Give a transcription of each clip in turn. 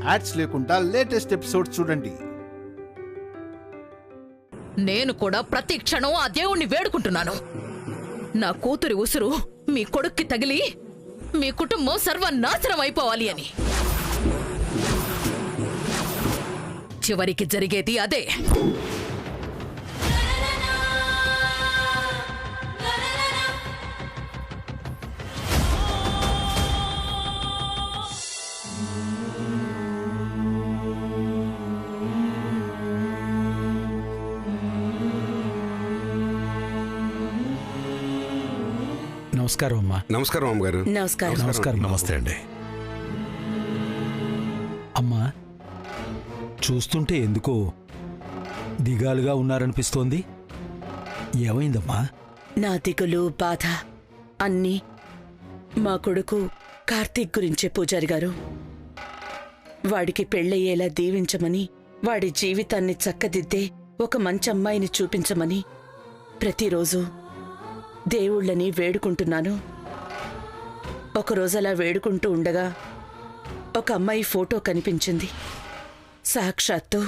Ads లేకుండా latest episodes చూడండి. నేను కూడా ప్రతి క్షణం ఆ దేవుణ్ణి వేడుకుంటున్నాను. నా కూతురి ఉసురు మీ కొడుక్కి తగిలి మీ కుటుంబం సర్వనాశనం అయిపోవాలి అని. చివరికి జరిగేది అదే. నమస్కారం అమ్మా. నమస్కారం అమ్మగారు. నమస్కారం. నమస్తే అండి. అమ్మా, చూస్తుంటే ఎందుకో దిగాలుగా ఉన్నారనిపిస్తోంది. ఏమైందమ్మా? నా దిగులు, బాధ అన్నీ మా కొడుకు కార్తీక్ గురించే పూజారి గారు. వాడికి పెళ్ళయ్యేలా దీవించమని, వాడి జీవితాన్ని చక్కదిద్దే ఒక మంచి అమ్మాయిని చూపించమని ప్రతిరోజు దేవుళ్ళని వేడుకుంటున్నాను. ఒకరోజలా వేడుకుంటూ ఉండగా ఒక అమ్మాయి ఫోటో కనిపించింది. సాక్షాత్తు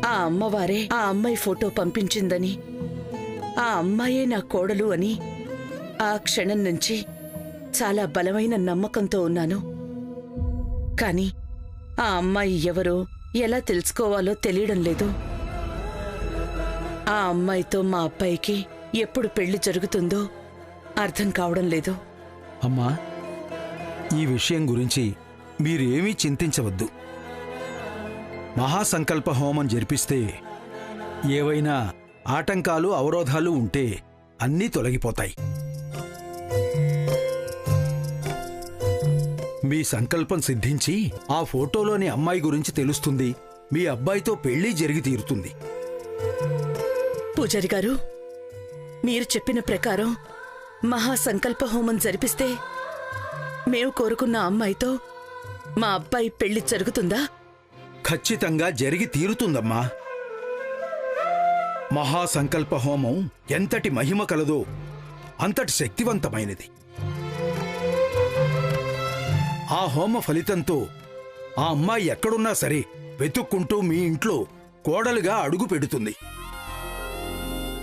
ఆ అమ్మవారే ఆ అమ్మాయి ఫోటో పంపించిందని, ఆ అమ్మాయే నా కోడలు అని ఆ క్షణం నుంచి చాలా బలమైన నమ్మకంతో ఉన్నాను. కాని ఆ అమ్మాయి ఎవరో ఎలా తెలుసుకోవాలో తెలియడం లేదు. ఆ అమ్మాయితో మా అబ్బాయికి ఎప్పుడు పెళ్లి జరుగుతుందో అర్థం కావడం లేదు. అమ్మా, ఈ విషయం గురించి మీరేమీ చింతించవద్దు. మహాసంకల్ప హోమం జరిపిస్తే ఏవైనా ఆటంకాలు, అవరోధాలు ఉంటే అన్నీ తొలగిపోతాయి. మీ సంకల్పం సిద్ధించి ఆ ఫోటోలోని అమ్మాయి గురించి తెలుస్తుంది. మీ అబ్బాయితో పెళ్లి జరిగి తీరుతుంది. పూజారి గారు, మీరు చెప్పిన ప్రకారం మహాసంకల్ప హోమం జరిపిస్తే మేము కోరుకున్న అమ్మాయితో మా అబ్బాయి పెళ్లి జరుగుతుందా? ఖచ్చితంగా జరిగి తీరుతుందమ్మా. మహాసంకల్ప హోమం ఎంతటి మహిమ కలదో అంతటి శక్తివంతమైనది. ఆ హోమ ఫలితంతో ఆ అమ్మాయి ఎక్కడున్నా సరే వెతుక్కుంటూ మీ ఇంట్లో కోడలుగా అడుగు పెడుతుంది.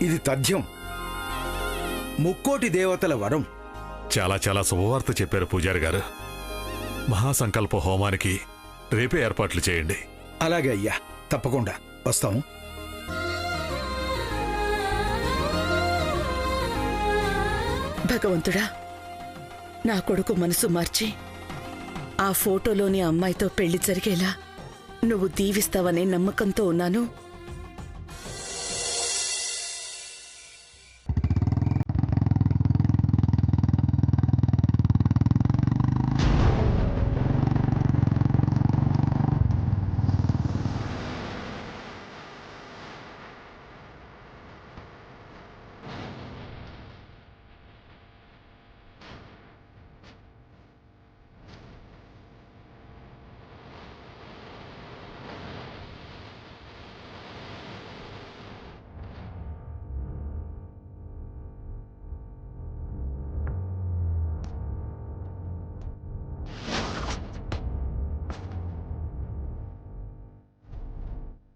ఇది తథ్యం. ముక్కోటి దేవతల వరం. చాలా చాలా శుభవార్త చెప్పారు పూజారి గారు. మహాసంకల్ప హోమానికి రేపే ఏర్పాట్లు చేయండి. అలాగే అయ్యా, తప్పకుండా వస్తాము. భగవంతుడా, నా కొడుకు మనసు మార్చి ఆ ఫోటోలోని అమ్మాయితో పెళ్లి జరిగేలా నువ్వు దీవిస్తావనే నమ్మకంతో ఉన్నాను.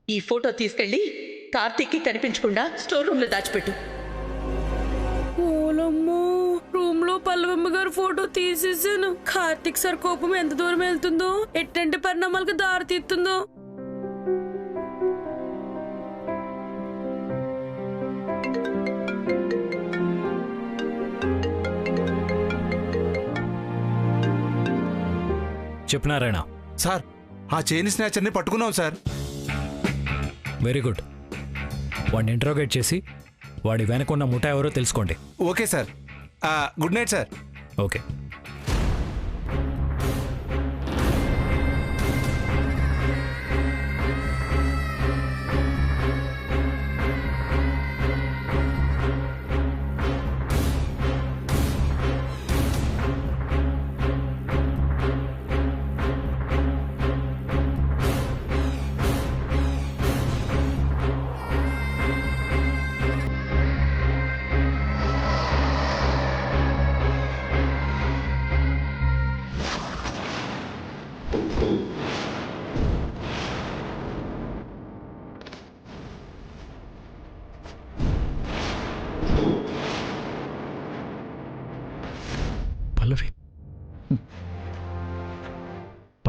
ఈ ఫోటో తీసుకెళ్లి కార్తీక్కి కనిపించకుండా స్టోర్ రూమ్ లో దాచిపెట్టు. ఓలమ్మో, రూమ్ లో పల్లవమ్మ గారు ఫోటో తీసేసాను. కార్తీక్ సార్ కోపం ఎంత దూరం వెళ్తుందో, ఎట్లాంటి పరిణామాలకు దారి తీస్తుందో. చెప్పు నారాయణ. సార్, ఆ చైన్ స్నాచర్ని పట్టుకున్నాం సార్. Very good. వాడిని ఇంట్రోగేట్ చేసి వాడి వెనకున్న ముఠా ఎవరో తెలుసుకోండి. Okay sir. Good night sir. Okay.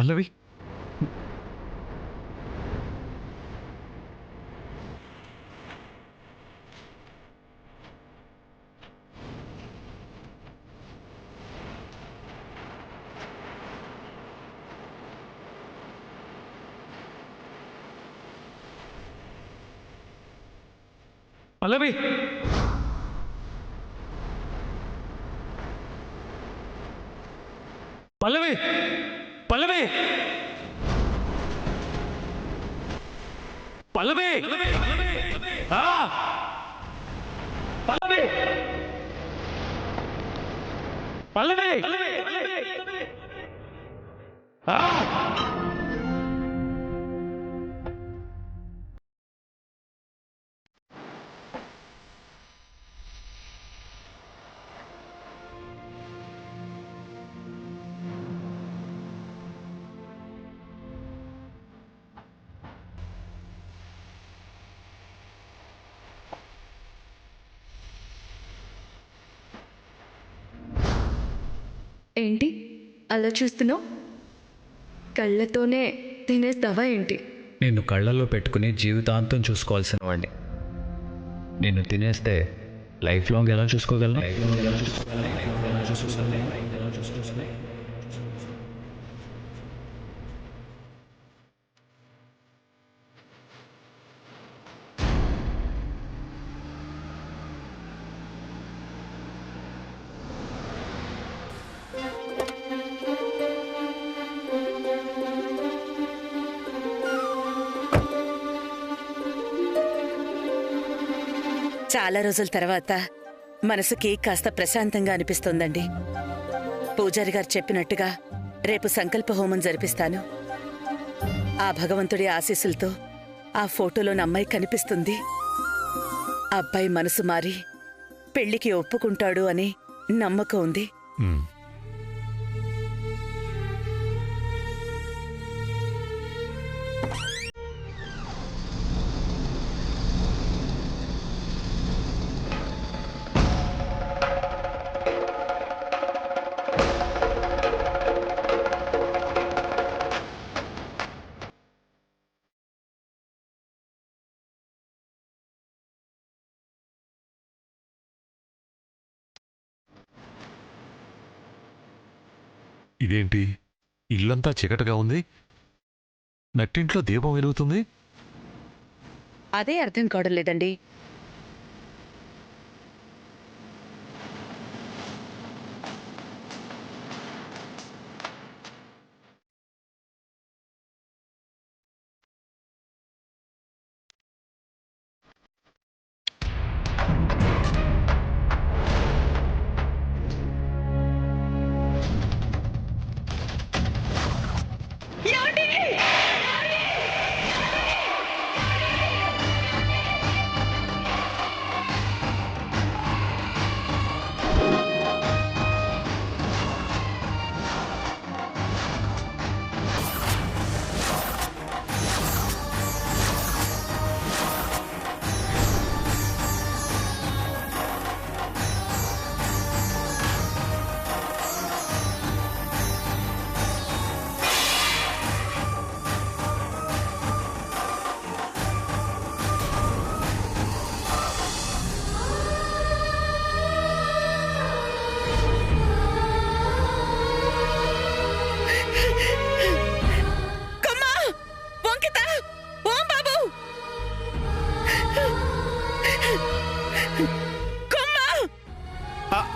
Pallavi Pallavi Pallavi Pallavi Pallavi ఆ! పల్లవి పల్లవి ఆ! ఏంటి అలా చూస్తున్నావు? కళ్ళతోనే తినేస్తావా ఏంటి? నిన్ను కళ్ళల్లో పెట్టుకుని జీవితాంతం చూసుకోవాల్సిన వాడిని నిన్ను తినేస్తే లైఫ్ లాంగ్ ఎలా చూసుకోగలను? చాలా రోజుల తర్వాత మనసుకి కాస్త ప్రశాంతంగా అనిపిస్తోందండి. పూజారి గారు చెప్పినట్టుగా రేపు సంకల్ప హోమం జరిపిస్తాను. ఆ భగవంతుడి ఆశీస్సులతో ఆ ఫోటోలోని అమ్మాయి కనిపిస్తుంది. అబ్బాయి మనసు మారి పెళ్లికి ఒప్పుకుంటాడు అని నమ్మకం ఉంది. ఇదేంటి ఇల్లంతా చీకటిగా ఉంది, నట్టింట్లో దీపం వెలుగుతుంది. అదే అర్థం కావడం లేదండి.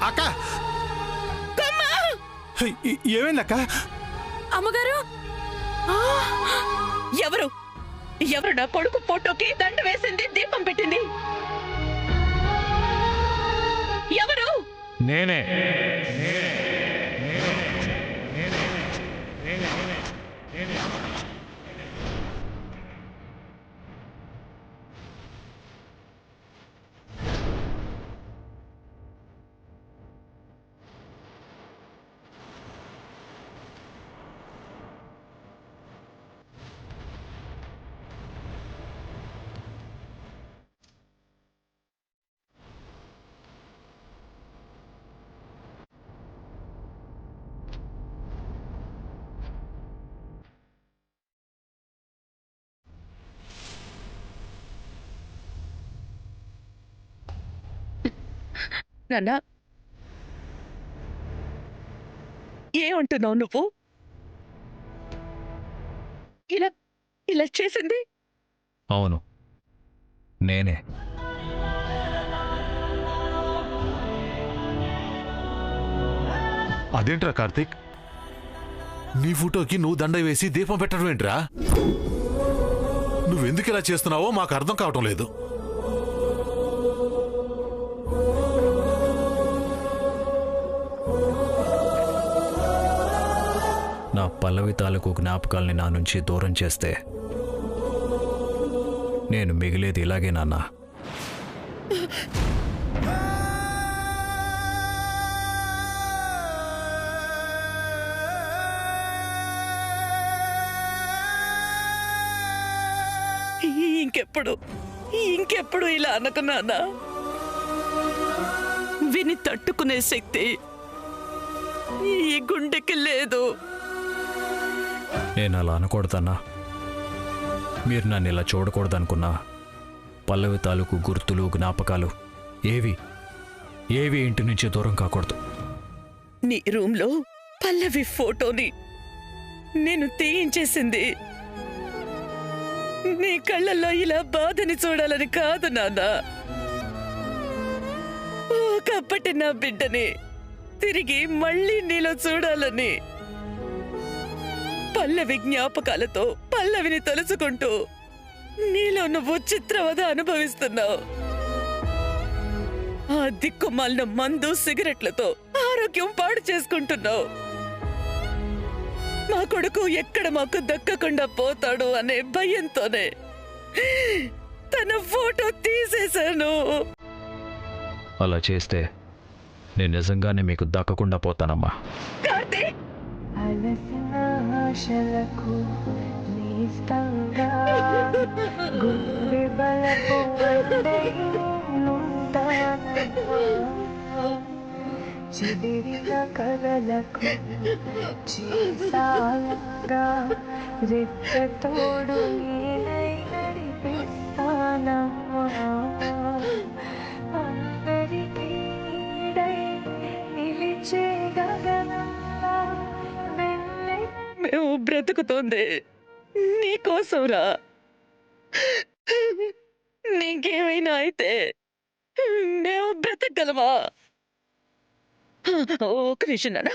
అక్క ఏమైందక్క? అమ్మగారు ఎవరు ఎవరు నా కొడుకు ఫోటోకి దండ వేసింది, దీపం పెట్టింది? ఎవరు? నేనే. నాన్నా ఏమంటున్నావు నువ్వు? ఇలా ఇలా చేసింది అవును, నేనే. అదేంట్రా కార్తీక్, నీ ఫోటోకి నువ్వు దండ వేసి దీపం పెట్టడం ఏంట్రా? నువ్వెందుకు ఇలా చేస్తున్నావో మాకు అర్థం కావటం లేదు. నా పల్లవి తాలూకు జ్ఞాపకాల్ని నా నుంచి దూరం చేస్తే నేను మిగిలేది ఇలాగే నాన్న. ఇంకెప్పుడు ఇలా అనకున్నానా? విని తట్టుకునే శక్తి ఈ గుండెకి లేదు. నేను అలా అనకూడదన్నా. మీరు నన్ను ఇలా చూడకూడదనుకున్నా పల్లవి తాలూకు గుర్తులు జ్ఞాపకాలు ఏవి ఇంటి నుంచి దూరం కాకూడదు. నీ రూమ్లో పల్లవి ఫోటోని నేను తీయించేసింది నీ కళ్ళల్లో ఇలా బాధని చూడాలని కాదు నాన్నా. ఒకప్పటి నా బిడ్డని తిరిగి మళ్ళీ నీలో చూడాలని. పల్లవి జ్ఞాపకాలతో పల్లవిని తలుచుకుంటూ నీలో నువ్వు చిత్రవద అనుభవిస్తున్నావు. ఆ దిక్కుమాలిన మందు సిగరెట్లతో ఆరోగ్యం పాడు చేసుకుంటున్నావు. మా కొడుకు ఎక్కడ మాకు దక్కకుండా పోతాడు అనే భయంతోనే తన ఫోటో తీసేశాను. అలా చేస్తే నేను నిజంగానే మీకు దక్కకుండా పోతానమ్మా. ఆశలకు నిస్తంగా గుండె బలపు చెదిరిన కలలకు చీసాలగా రెప్పతోడు నేనై నడిపిస్తానమ్మా. అందరికీ నీడై నిలిచే గగనంలా మేము బ్రతుకుతోంది నీకోసంరా. నీకేమైనా అయితే మేము బ్రతకగలమా? ఒక్క నిమిషం నాన్న,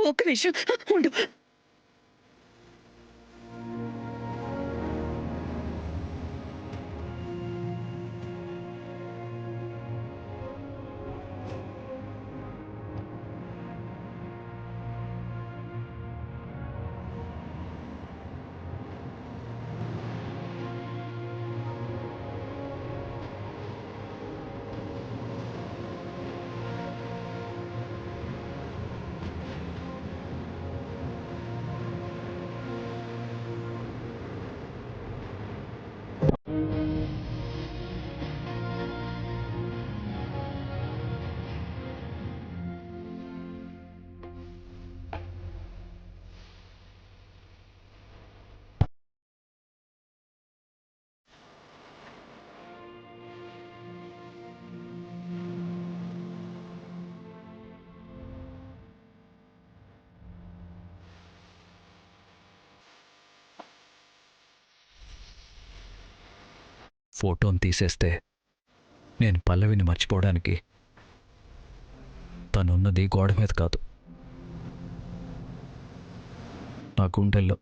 ఒక్క నిమిషం ఉండు. ఫోటోని తీసేస్తే నేను పల్లవిని మర్చిపోవడానికి తనున్నది గోడ మీద కాదు, నా గుండెల్లో.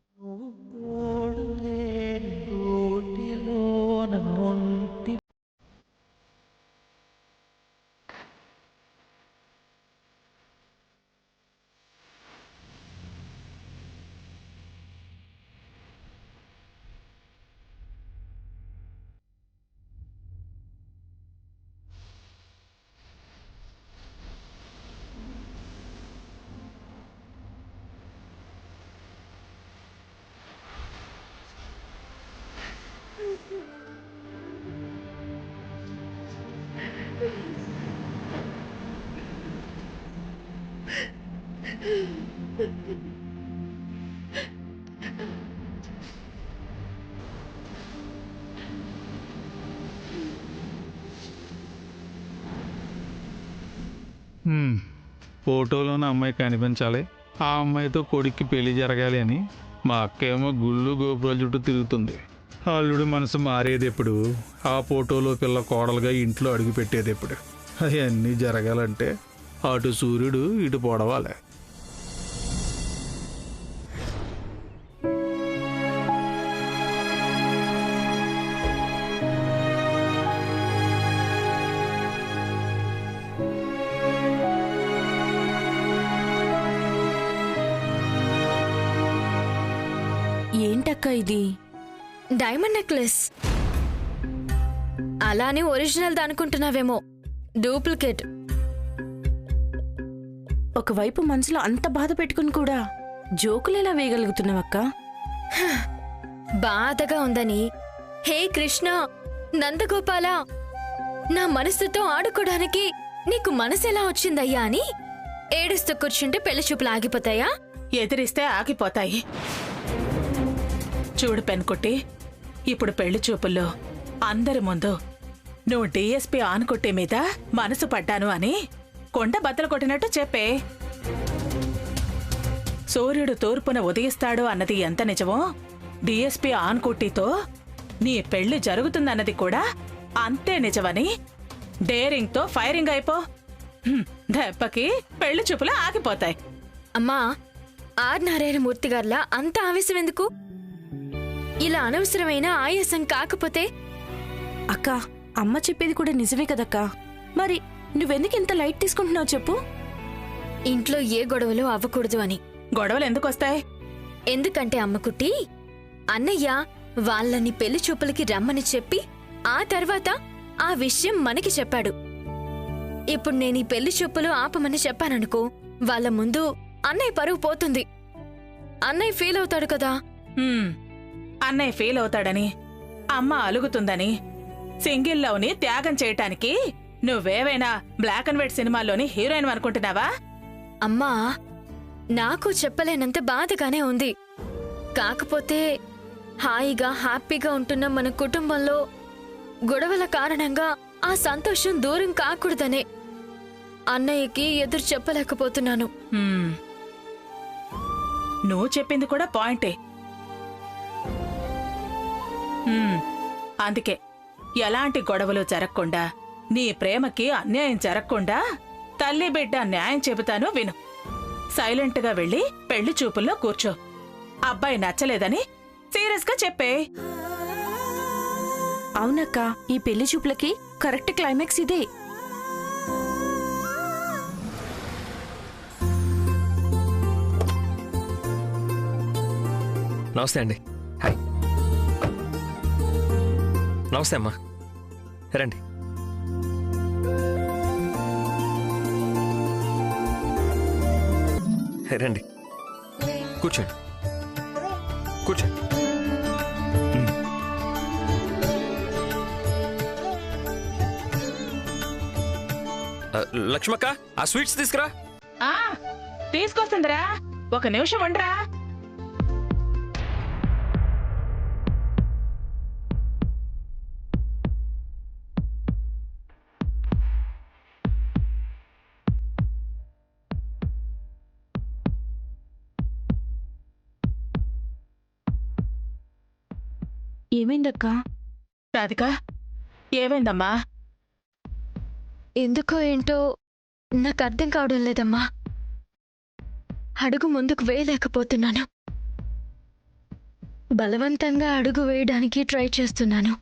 ఫోటోలోని అమ్మాయి కనిపించాలి, ఆ అమ్మాయితో కొడుక్కి పెళ్లి జరగాలి అని మా అక్క ఏమో గుళ్ళు గోపురాల చుట్టూ తిరుగుతుంది. అల్లుడు మనసు మారేది ఎప్పుడు, ఆ ఫోటోలో పిల్ల కోడలుగా ఇంట్లో అడుగు పెట్టేది ఎప్పుడు? అవన్నీ జరగాలంటే అటు సూర్యుడు ఇటు పొడవాలి. ఏంటక్క ఇది? Diamond necklace. అలానే ఒరిజినల్ అనుకుంటున్నావేమో, డూప్లికేట్. ఒకవైపు మనసులో అంత బాధ పెట్టుకుని కూడా జోకులేలా వేయగలుగుతున్నావక్క? బాధగా ఉందని హే కృష్ణ, నందగోపాల, నా మనసుతో ఆడుకోవడానికి నీకు మనసెలా వచ్చిందయ్యా అని ఏడుస్తూ కూర్చుంటే పెళ్లి చూపులు ఆగిపోతాయా? ఎదిరిస్తే ఆగిపోతాయి. చూడు పెన్కుట్టి, ఇప్పుడు పెళ్లి చూపుల్లో అందరి ముందు నువ్వు డిఎస్పీ ఆన్కుట్టి మీద మనసు పడ్డాను అని కొండ బద్దలు కొట్టినట్టు చెప్పే. సూర్యుడు తూర్పున ఉదయిస్తాడు అన్నది ఎంత నిజమో, డిఎస్పీ ఆన్కుట్టితో నీ పెళ్లి జరుగుతుందన్నది కూడా అంతే నిజమని డేరింగ్తో ఫైరింగ్ అయిపో. దెబ్బకి పెళ్లి చూపులు ఆగిపోతాయి. అమ్మా, ఆర్ నారాయణమూర్తి గారిలా అంత ఆవేశం ఎందుకు? ఇలా అనవసరమైన ఆయాసం కాకపోతే? అక్క, అమ్మ చెప్పేది కూడా నిజమే కదక్కా. మరి నువ్వెందుకు ఇంత లైట్ తీసుకుంటున్నావు చెప్పు? ఇంట్లో ఏ గొడవలు అవ్వకూడదు అని. గొడవలు ఎందుకొస్తాయి? ఎందుకంటే అమ్మకుట్టి, అన్నయ్య వాళ్ళని పెళ్లి చూపులకి రమ్మని చెప్పి ఆ తర్వాత ఆ విషయం మనకి చెప్పాడు. ఇప్పుడు నేను ఈ పెళ్లి చూపులు ఆపమని చెప్పాననుకో, వాళ్ళ ముందు అన్నయ్య పరువు పోతుంది. అన్నయ్య ఫీల్ అవుతాడు కదా. అన్నయ్య ఫీల్ అవుతాడని, అమ్మ అలుగుతుందని, సింగిల్ లవ్ని త్యాగం చేయటానికి నువ్వేవైనా బ్లాక్ అండ్ వైట్ సినిమాల్లోని హీరోయిన్ అనుకుంటున్నావా? అమ్మా, నాకు చెప్పలేనంత బాధగానే ఉంది. కాకపోతే హాయిగా హ్యాపీగా ఉంటున్న మన కుటుంబంలో గొడవల కారణంగా ఆ సంతోషం దూరం కాకూడదనే అన్నయ్యకి ఎదురు చెప్పలేకపోతున్నాను. నువ్వు చెప్పింది కూడా పాయింటే. అందుకే ఎలాంటి గొడవలు జరగకుండా, నీ ప్రేమకి అన్యాయం జరగకుండా తల్లి బిడ్డ న్యాయం చెబుతాను విను. సైలెంట్గా వెళ్ళి పెళ్లి చూపుల్లో కూర్చో. అబ్బాయి నచ్చలేదని సీరియస్గా చెప్పే. అవునక్క, ఈ పెళ్లి చూపులకి కరెక్ట్ క్లైమాక్స్ ఇదే. నమస్తే అండి. హాయ్. నమస్తే అమ్మా, రండి. రండి, కూర్చోండి కూర్చోండి. లక్ష్మక్క, ఆ స్వీట్స్ తీసుకురా. తీసుకొస్తుందిరా, ఒక నిమిషం ఉండరా. ఏమైందక్కా? రాధిక, ఏమైందమ్మా? ఎందుకో ఏంటో నాకు అర్థం కావడం లేదమ్మా. అడుగు ముందుకు వేయలేకపోతున్నాను. బలవంతంగా అడుగు వేయడానికి ట్రై చేస్తున్నాను.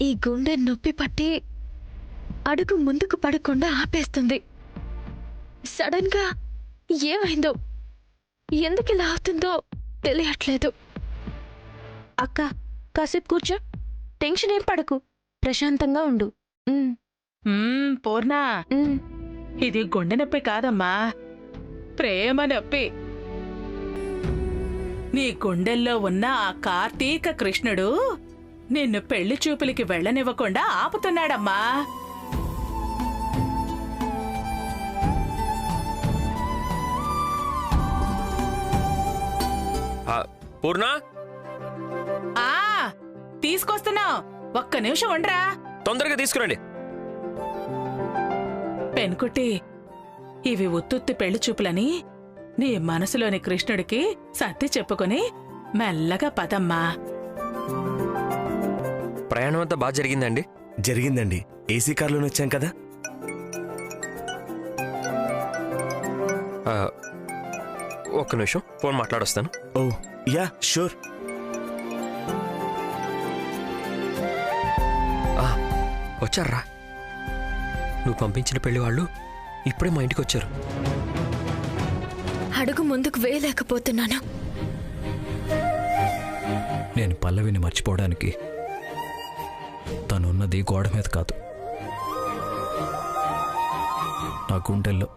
ఈ గుండె నొప్పి పట్టి అడుగు ముందుకు పడకుండా ఆపేస్తుంది. సడన్ గా ఏమైందో, ఎందుకు ఇలా అవుతుందో తెలియట్లేదు. అక్క, కాసేపు కూర్చో, టెన్షన్ ఏం పడకు, ప్రశాంతంగా ఉండు. పూర్ణ, ఇది గుండె నొప్పి కాదమ్మా, ప్రేమ నొప్పి. నీ గుండెల్లో ఉన్న ఆ కార్తీక కృష్ణుడు నిన్ను పెళ్లి చూపులకి వెళ్ళనివ్వకుండా ఆపుతున్నాడమ్మా. పూర్ణ, తీసుకొస్తున్నావు, ఒక్క నిమిషం ఉండరా. తొందరగా తీసుకురండి. పెన్కుట్టి, ఇవి ఉత్తుత్తి పెళ్లి చూపులని నీ మనసులోని కృష్ణుడికి సత్తి చెప్పుకొని మెల్లగా పదమ్మా. ప్రయాణం అంతా బాగా జరిగిందండి? జరిగిందండి. ఏసీ కార్లోనే వచ్చాం కదా. ఒక్క నిమిషం ఫోన్ మాట్లాడొస్తాను. ఓ యా షూర్. వచ్చారా? నువ్వు పంపించిన పెళ్లి వాళ్ళు ఇప్పుడే మా ఇంటికి వచ్చారు. అడుగు ముందుకు వేయలేకపోతున్నాను. నేను పల్లవిని మర్చిపోవడానికి తనున్నది గోడ మీద కాదు, నా గుండెల్లో.